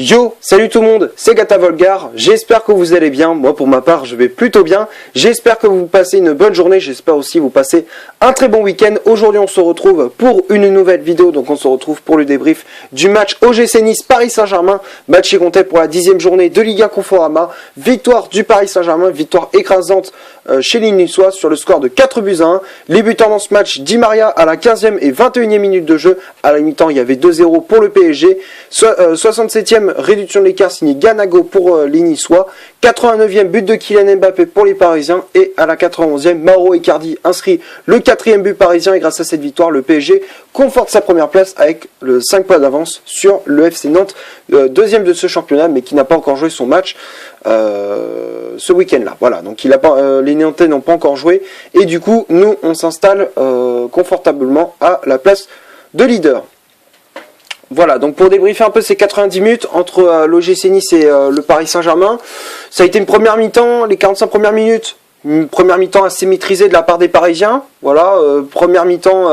Yo, salut tout le monde, c'est Gata Volgar, j'espère que vous allez bien, moi pour ma part je vais plutôt bien, j'espère que vous passez une bonne journée, j'espère aussi vous passez un très bon week-end. Aujourd'hui on se retrouve pour une nouvelle vidéo, donc on se retrouve pour le débrief du match OGC Nice Paris Saint-Germain, match qui comptait pour la 10e journée de Liga Conforama, victoire du Paris Saint-Germain, victoire écrasante chez les Niçois sur le score de 4-1. Les buteurs dans ce match, Di Maria à la 15e et 21e minute de jeu, à la mi-temps il y avait 2-0 pour le PSG, 67e réduction de l'écart signé Ganago pour les Niçois, 89e but de Kylian Mbappé pour les Parisiens et à la 91e, Mauro Icardi inscrit le 4e but parisien et grâce à cette victoire, le PSG conforte sa première place avec le 5 points d'avance sur le FC Nantes, deuxième de ce championnat mais qui n'a pas encore joué son match ce week-end-là. Voilà, donc les Nantais n'ont pas encore joué et du coup, nous on s'installe confortablement à la place de leader. Voilà, donc pour débriefer un peu ces 90 minutes entre l'OGC Nice et le Paris Saint-Germain, ça a été une première mi-temps, les 45 premières minutes, une première mi-temps assez maîtrisée de la part des Parisiens. Voilà, première mi-temps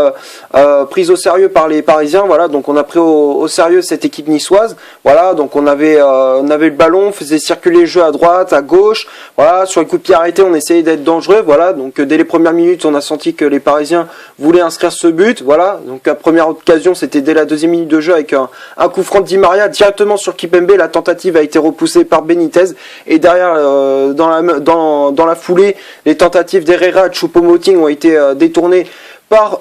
prise au sérieux par les Parisiens. Voilà, donc on a pris au sérieux cette équipe niçoise. Voilà, donc on avait le ballon, on faisait circuler le jeu à droite, à gauche. Voilà, sur les coups de pied arrêtés, on essayait d'être dangereux. Voilà, donc dès les premières minutes, on a senti que les Parisiens voulaient inscrire ce but. Voilà, donc la première occasion, c'était dès la deuxième minute de jeu avec un coup franc de Di Maria directement sur Kimpembe. La tentative a été repoussée par Benitez et derrière, dans la foulée, les tentatives d'Herrera et de Choupo-Moting ont été détourné par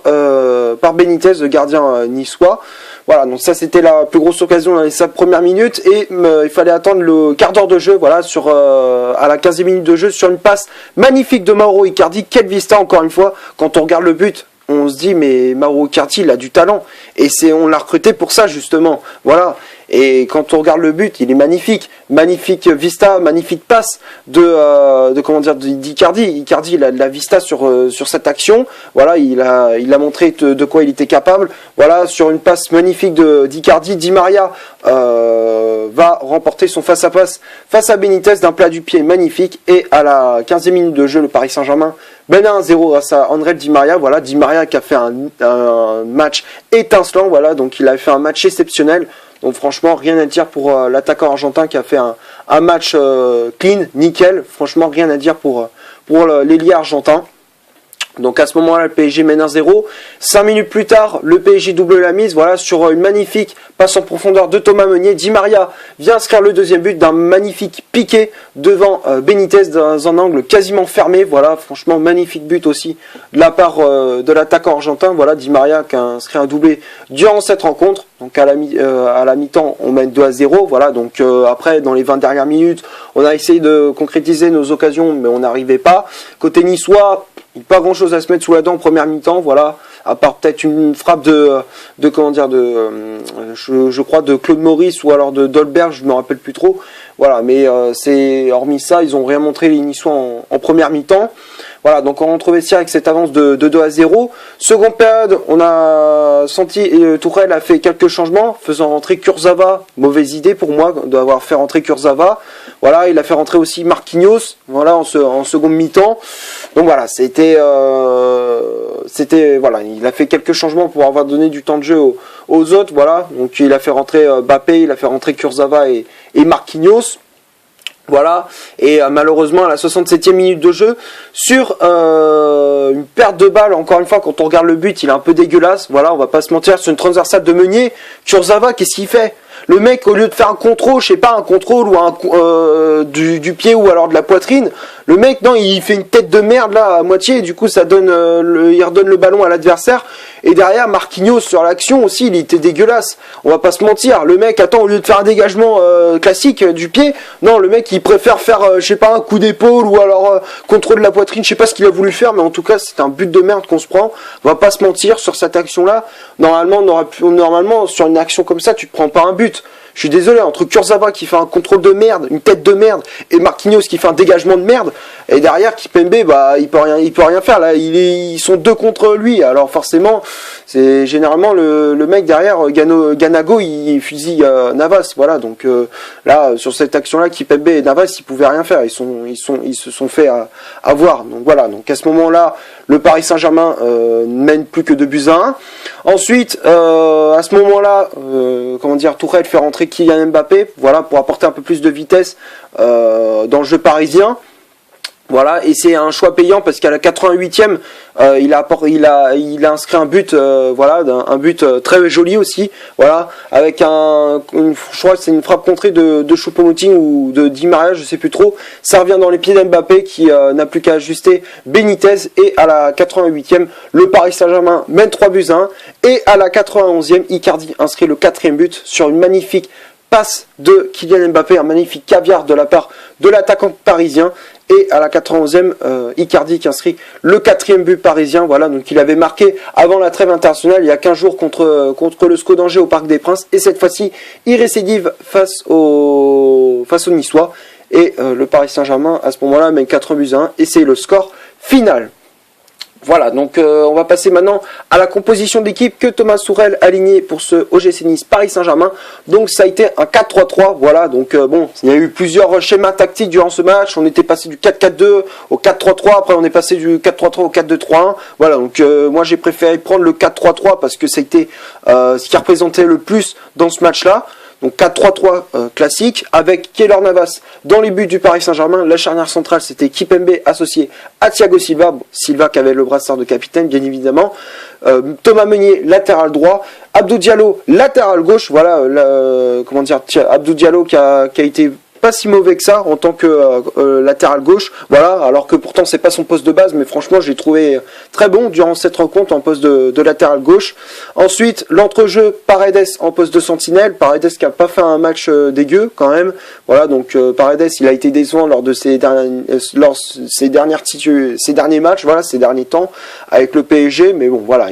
Benitez, le gardien niçois. Voilà, donc ça c'était la plus grosse occasion dans les 5 premières minutes et il fallait attendre le quart d'heure de jeu, voilà, à la 15e minute de jeu sur une passe magnifique de Mauro Icardi. Quel vista encore une fois, quand on regarde le but, on se dit mais Mauro Icardi il a du talent et on l'a recruté pour ça justement. Voilà. Et quand on regarde le but, il est magnifique, magnifique vista, magnifique passe d'Icardi. Icardi, il a de la vista sur cette action. Voilà, il a montré de quoi il était capable. Voilà, sur une passe magnifique d'Icardi, Di Maria va remporter son face-à-face face à Benitez d'un plat du pied magnifique. Et à la 15e minute de jeu, le Paris Saint-Germain mène à 1-0 grâce à André Di Maria. Voilà, Di Maria qui a fait un match étincelant. Voilà, donc il a fait un match exceptionnel. Donc franchement, rien à dire pour l'attaquant argentin qui a fait un match clean, nickel. Franchement, rien à dire pour l'ailier argentin. Donc à ce moment-là, le PSG mène 1-0. 5 minutes plus tard, le PSG double la mise. Voilà, sur une magnifique passe en profondeur de Thomas Meunier. Di Maria vient inscrire le deuxième but d'un magnifique piqué devant Benitez dans un angle quasiment fermé. Voilà, franchement, magnifique but aussi de la part de l'attaquant argentin. Voilà, Di Maria qui a inscrit un doublé durant cette rencontre. Donc à la mi-temps, on mène 2-0. Voilà, donc après, dans les 20 dernières minutes, on a essayé de concrétiser nos occasions, mais on n'arrivait pas. Côté niçois, pas grand chose à se mettre sous la dent en première mi-temps, voilà, à part peut-être une frappe je crois de Claude Maurice ou alors de Dolberg, je ne me rappelle plus trop, voilà, mais hormis ça, ils n'ont rien montré les Niçois en première mi-temps. Voilà, donc on rentre au vestiaire avec cette avance de 2-0. Seconde période, on a senti, Tourelle a fait quelques changements, faisant rentrer Kurzawa. Mauvaise idée pour moi d'avoir fait rentrer Kurzawa. Voilà, il a fait rentrer aussi Marquinhos, voilà, en seconde mi-temps. Donc voilà, voilà, il a fait quelques changements pour avoir donné du temps de jeu aux autres, voilà. Donc il a fait rentrer Mbappé, il a fait rentrer Kurzawa et Marquinhos. Voilà, et malheureusement à la 67e minute de jeu, sur une perte de balle, encore une fois quand on regarde le but, il est un peu dégueulasse, voilà, on va pas se mentir, sur une transversale de Meunier, Kurzawa, qu'est-ce qu'il fait ? Le mec, au lieu de faire un contrôle, je sais pas, un contrôle ou du pied ou alors de la poitrine, le mec, non, il fait une tête de merde là à moitié, et du coup ça donne, il redonne le ballon à l'adversaire. Et derrière, Marquinhos sur l'action aussi, il était dégueulasse. On va pas se mentir, le mec, attends, au lieu de faire un dégagement classique du pied, non, le mec il préfère faire, je sais pas, un coup d'épaule ou alors contrôle de la poitrine, je sais pas ce qu'il a voulu faire, mais en tout cas c'est un but de merde qu'on se prend. On va pas se mentir sur cette action-là. Normalement, sur une action comme ça, tu te prends pas un but. Je suis désolé, entre Kurzawa qui fait un contrôle de merde, une tête de merde, et Marquinhos qui fait un dégagement de merde, et derrière Kimpembe, bah il peut rien faire là. Ils sont deux contre lui, alors forcément, c'est généralement le mec derrière Ganago, il fusille Navas, voilà. Donc là, sur cette action-là, Kimpembe et Navas, ils pouvaient rien faire, ils se sont fait avoir. Donc voilà. Donc à ce moment-là, le Paris Saint-Germain mène plus que 2 buts à 1. Ensuite, à ce moment-là, Tourelle fait rentrer Kylian Mbappé, voilà, pour apporter un peu plus de vitesse dans le jeu parisien. Voilà, et c'est un choix payant parce qu'à la 88e, il a inscrit un but, un but très joli aussi, voilà, avec je crois que c'est une frappe contrée de Choupo-Moting ou de Di Maria, je sais plus trop. Ça revient dans les pieds d'Mbappé qui n'a plus qu'à ajuster Benitez, et à la 88e, le Paris Saint-Germain mène 3 buts à 1, et à la 91e, Icardi inscrit le 4e but sur une magnifique passe de Kylian Mbappé, un magnifique caviar de la part de l'attaquant parisien. Et à la 91e, Icardi qui inscrit le 4e but parisien. Voilà, donc il avait marqué avant la trêve internationale il y a 15 jours contre le SCO d'Angers au Parc des Princes. Et cette fois-ci, il récidive face aux Niçois. Et le Paris Saint-Germain, à ce moment-là, mène 4 buts à 1. Et c'est le score final. Voilà, donc on va passer maintenant à la composition d'équipe que Thomas Tuchel a aligné pour ce OGC Nice Paris Saint-Germain. Donc ça a été un 4-3-3, voilà, donc il y a eu plusieurs schémas tactiques durant ce match. On était passé du 4-4-2 au 4-3-3, après on est passé du 4-3-3 au 4-2-3-1. Voilà, donc moi j'ai préféré prendre le 4-3-3 parce que ça a été ce qui représentait le plus dans ce match-là. Donc 4-3-3 classique, avec Keylor Navas dans les buts du Paris Saint-Germain. La charnière centrale, c'était Kimpembe associé à Thiago Silva. Silva qui avait le brassard de capitaine, bien évidemment. Thomas Meunier, latéral droit. Abdou Diallo, latéral gauche. Voilà, Abdou Diallo qui a été pas si mauvais que ça en tant que latéral gauche, voilà, alors que pourtant c'est pas son poste de base, mais franchement j'ai trouvé très bon durant cette rencontre en poste de latéral gauche. Ensuite l'entrejeu, Paredes en poste de sentinelle, Paredes qui a pas fait un match dégueu quand même, voilà, donc Paredes il a été décevant lors de ses derniers matchs, voilà, ces derniers temps avec le PSG, mais bon voilà,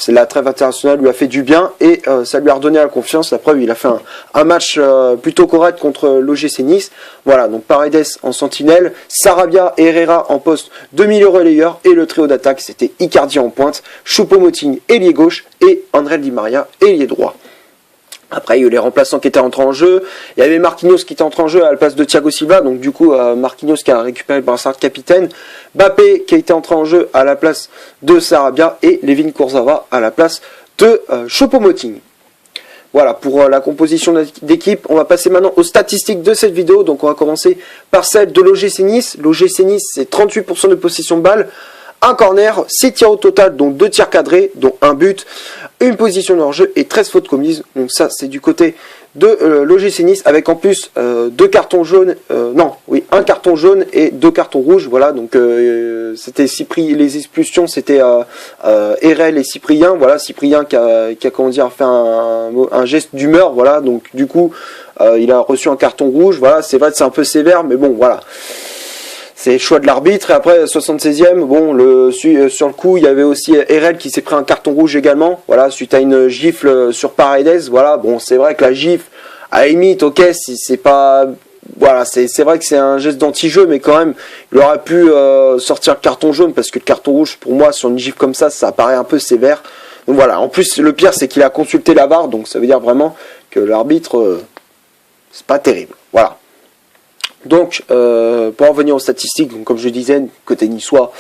la trêve internationale lui a fait du bien et ça lui a redonné la confiance. La preuve, il a fait un match plutôt correct contre l'OGC Nice. Voilà, donc Paredes en sentinelle, Sarabia et Herrera en poste de milieu relayeur, et le trio d'attaque, c'était Icardi en pointe, Choupo-Moting ailier gauche et André Di Maria ailier droit. Après, il y a eu les remplaçants qui étaient entrés en jeu. Il y avait Marquinhos qui était entré en jeu à la place de Thiago Silva. Donc du coup, Marquinhos qui a récupéré le brassard de capitaine. Mbappé qui a été entré en jeu à la place de Sarabia. Et Layvin Kurzawa à la place de Choupo-Moting. Voilà pour la composition d'équipe. On va passer maintenant aux statistiques de cette vidéo. Donc on va commencer par celle de l'OGC Nice. L'OGC Nice, c'est 38% de possession de balle. Un corner, 6 tirs au total, dont 2 tirs cadrés, dont un but, une position de hors-jeu et 13 fautes commises. Donc ça, c'est du côté de l'OGC Nice, avec en plus 2 cartons jaunes, un carton jaune et 2 cartons rouges. Voilà, donc c'était les expulsions, c'était Erel et Cyprien. Voilà, Cyprien qui a fait un geste d'humeur. Voilà, donc du coup, il a reçu un carton rouge. Voilà, c'est vrai que c'est un peu sévère, mais bon, voilà. C'est le choix de l'arbitre. Et après, 76e, sur le coup, il y avait aussi Erel qui s'est pris un carton rouge également. Voilà, suite à une gifle sur Paredes. Voilà, bon, c'est vrai que la gifle, à la limite, ok, c'est pas... Voilà, c'est vrai que c'est un geste d'anti-jeu, mais quand même, il aurait pu sortir le carton jaune, parce que le carton rouge, pour moi, sur une gifle comme ça paraît un peu sévère. Donc voilà, en plus, le pire, c'est qu'il a consulté la VAR, donc ça veut dire vraiment que l'arbitre, c'est pas terrible. Voilà. Donc, pour en revenir aux statistiques, donc, comme je disais, côté niçois,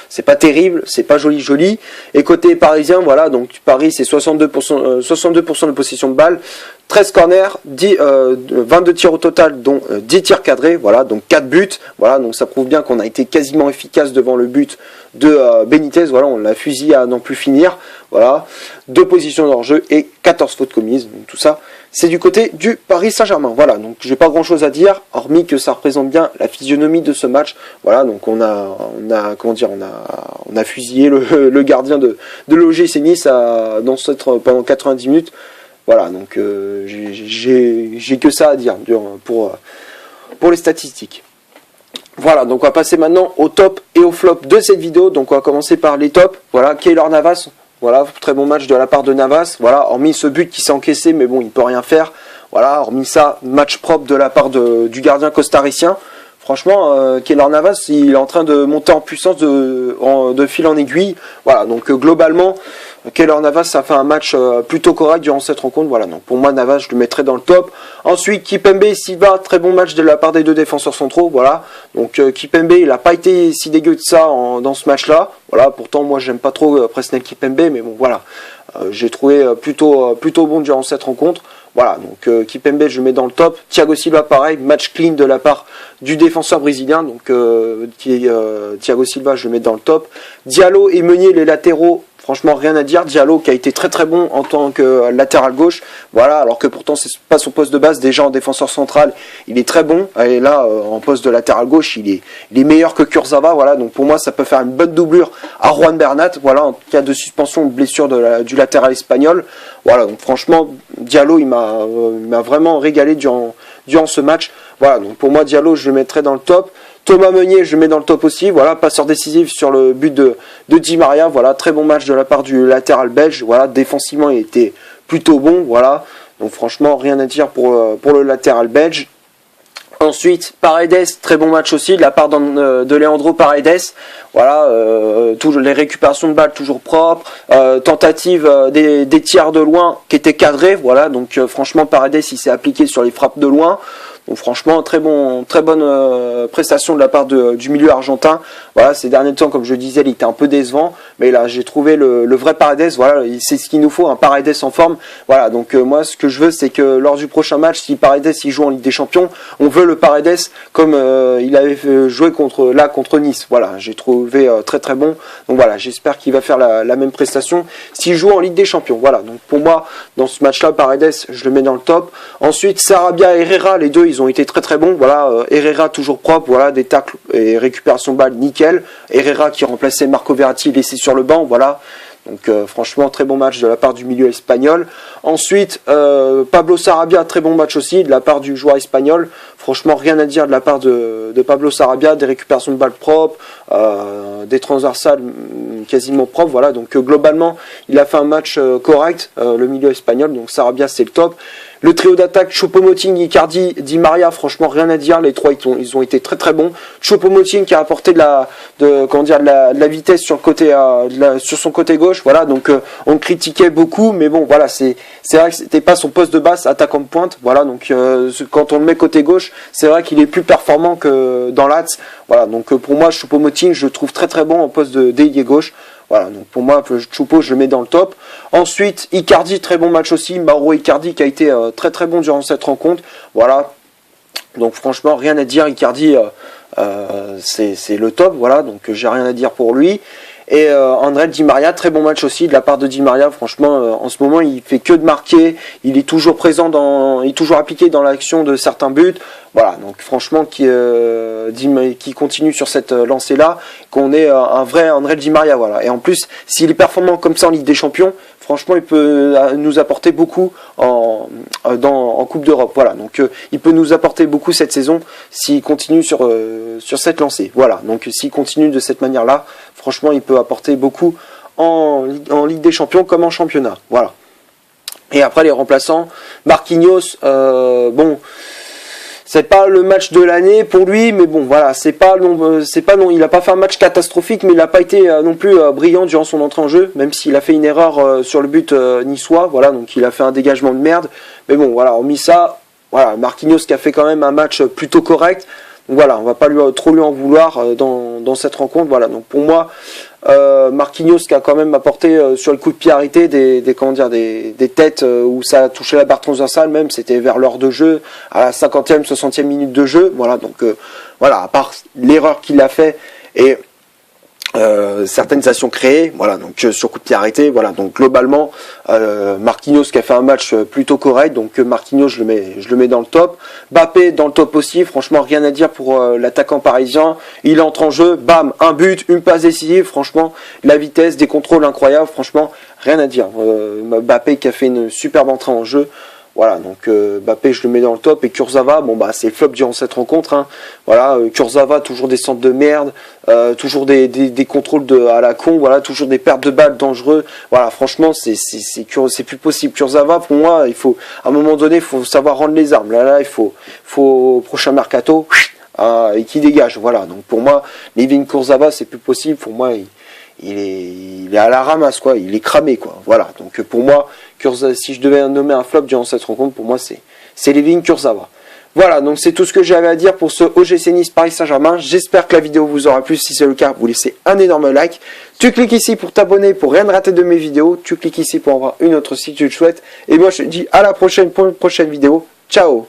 c'est pas terrible, c'est pas joli. Et côté parisien, voilà, donc Paris, c'est 62% de possession de balle, 13 corners, 22 tirs au total, dont 10 tirs cadrés, voilà, donc 4 buts. Voilà, donc ça prouve bien qu'on a été quasiment efficace devant le but de Benitez. Voilà, on l'a fusillé à n'en plus finir. Voilà, 2 positions de hors-jeu et 14 fautes commises. Donc tout ça, c'est du côté du Paris Saint-Germain. Voilà, donc j'ai pas grand chose à dire, hormis que ça représente bien la physionomie de ce match. Voilà, donc on a fusillé le gardien de l'OGC Nice pendant 90 minutes. Voilà, donc j'ai que ça à dire pour les statistiques. Voilà, donc on va passer maintenant au top et au flop de cette vidéo. Donc on va commencer par les tops. Voilà, Keylor Navas. Voilà, très bon match de la part de Navas. Voilà, hormis ce but qui s'est encaissé, mais bon, il peut rien faire. Voilà, hormis ça, match propre de la part du gardien costaricien. Franchement, Keylor Navas, il est en train de monter en puissance de fil en aiguille. Voilà, donc globalement, Keylor Navas a fait un match plutôt correct durant cette rencontre. Voilà, donc pour moi Navas je le mettrai dans le top. Ensuite Kimpembe et Silva, très bon match de la part des deux défenseurs centraux. Voilà, donc Kimpembe il n'a pas été si dégueu de ça dans ce match-là. Voilà, pourtant moi j'aime pas trop Presnel Kimpembe, mais bon voilà, j'ai trouvé plutôt bon durant cette rencontre. Voilà, donc Kimpembe je le mets dans le top. Thiago Silva pareil, match clean de la part du défenseur brésilien, donc Thiago Silva je le mets dans le top. Diallo et Meunier les latéraux, franchement rien à dire. Diallo qui a été très très bon en tant que latéral gauche, voilà, alors que pourtant c'est pas son poste de base. Déjà en défenseur central il est très bon, et là en poste de latéral gauche il est meilleur que Kurzawa. Voilà, donc pour moi ça peut faire une bonne doublure à Juan Bernat, voilà, en cas de suspension ou de blessure du latéral espagnol. Voilà, donc franchement Diallo il m'a vraiment régalé durant ce match. Voilà, donc pour moi Diallo je le mettrai dans le top. Thomas Meunier je le mets dans le top aussi, voilà, passeur décisif sur le but de Di Maria. Voilà, très bon match de la part du latéral belge. Voilà, défensivement il était plutôt bon. Voilà, donc franchement rien à dire pour le latéral belge. Ensuite, Paredes, très bon match aussi de la part de Leandro Paredes. Voilà, les récupérations de balles toujours propres, tentative des tirs de loin qui étaient cadrés. Voilà, donc franchement Paredes il s'est appliqué sur les frappes de loin. Donc franchement très bonne prestation de la part du milieu argentin. Voilà, ces derniers temps comme je disais il était un peu décevant, mais là j'ai trouvé le vrai Paredes. Voilà, c'est ce qu'il nous faut, un Paredes en forme. Voilà, donc moi ce que je veux c'est que lors du prochain match, si Paredes il joue en Ligue des Champions, on veut le Paredes comme il avait joué contre Nice. Voilà, j'ai trouvé très très bon. Donc voilà, j'espère qu'il va faire la même prestation s'il joue en Ligue des Champions. Voilà, donc pour moi dans ce match-là Paredes je le mets dans le top. Ensuite Sarabia et Herrera, les deux ils ont été très très bons. Voilà, Herrera toujours propre, voilà, des tacles et récupération de balles nickel. Herrera qui remplaçait Marco Verratti laissé sur le banc. Voilà, donc franchement très bon match de la part du milieu espagnol. Ensuite Pablo Sarabia, très bon match aussi de la part du joueur espagnol. Franchement rien à dire de la part de Pablo Sarabia, des récupérations de balles propres, des transversales quasiment propres. Voilà, donc globalement il a fait un match correct, le milieu espagnol. Donc Sarabia c'est le top. Le trio d'attaque Choupo-Moting, Icardi, Di Maria, franchement rien à dire, les trois ils ont été très très bons. Choupo-Moting qui a apporté de la vitesse sur le côté sur son côté gauche. Voilà, donc on le critiquait beaucoup, mais bon voilà, c'est vrai que c'était pas son poste de base attaquant de pointe. Voilà, donc quand on le met côté gauche, c'est vrai qu'il est plus performant que dans l'axe. Voilà, donc pour moi Choupo-Moting je le trouve très très bon en poste d'ailier gauche. Voilà, donc pour moi, Choupo, je le mets dans le top. Ensuite, Icardi, très bon match aussi. Mauro Icardi qui a été très très bon durant cette rencontre. Voilà, donc franchement, rien à dire. Icardi, c'est le top. Voilà, donc j'ai rien à dire pour lui. Et André Di Maria, très bon match aussi de la part de Di Maria. Franchement, en ce moment, il fait que de marquer. Il est toujours présent il est toujours appliqué dans l'action de certains buts. Voilà, donc franchement, qui continue sur cette lancée-là, qu'on ait un vrai André Di Maria. Voilà. Et en plus, s'il est performant comme ça en Ligue des Champions, franchement, il peut nous apporter beaucoup en Coupe d'Europe. Voilà, donc il peut nous apporter beaucoup cette saison s'il continue sur cette lancée. Voilà, donc s'il continue de cette manière-là, franchement, il peut apporter beaucoup en Ligue des Champions comme en championnat. Voilà. Et après les remplaçants, Marquinhos, bon. C'est pas le match de l'année pour lui, mais bon, voilà, il a pas fait un match catastrophique, mais il n'a pas été non plus brillant durant son entrée en jeu, même s'il a fait une erreur sur le but niçois, voilà, donc il a fait un dégagement de merde, mais bon, voilà, hormis ça, voilà, Marquinhos qui a fait quand même un match plutôt correct, donc voilà, on va pas trop lui en vouloir dans cette rencontre, voilà, donc pour moi, Marquinhos qui a quand même apporté sur le coup de pied arrêté des têtes où ça a touché la barre transversale, même c'était vers l'heure de jeu à la 50e 60e minute de jeu. Voilà, donc voilà, à part l'erreur qu'il a fait et certaines actions créées, voilà, donc sur coup de pied arrêté, voilà, donc globalement Marquinhos qui a fait un match plutôt correct, donc Marquinhos je le mets dans le top. Mbappé dans le top aussi, franchement rien à dire pour l'attaquant parisien, il entre en jeu, bam, un but, une passe décisive, franchement la vitesse, des contrôles incroyables, franchement rien à dire. Mbappé qui a fait une superbe entrée en jeu. Voilà, donc Mbappé je le mets dans le top, et Kurzawa, bon bah c'est flop durant cette rencontre, hein. Voilà, Kurzawa toujours des centres de merde, toujours des contrôles à la con, voilà, toujours des pertes de balles dangereux. Voilà, franchement c'est plus possible. Kurzawa, pour moi, il faut à un moment donné, il faut savoir rendre les armes. Là il faut au prochain mercato et qui dégage. Voilà, donc pour moi, Layvin Kurzawa c'est plus possible. Pour moi, il est à la ramasse, quoi. Il est cramé, quoi. Voilà. Donc pour moi, Kurzawa, si je devais nommer un flop durant cette rencontre, pour moi, c'est Layvin Kurzawa. Voilà, donc c'est tout ce que j'avais à dire pour ce OGC Nice Paris Saint-Germain. J'espère que la vidéo vous aura plu. Si c'est le cas, vous laissez un énorme like. Tu cliques ici pour t'abonner, pour rien rater de mes vidéos. Tu cliques ici pour en voir une autre si tu le souhaites. Et moi, je te dis à la prochaine pour une prochaine vidéo. Ciao!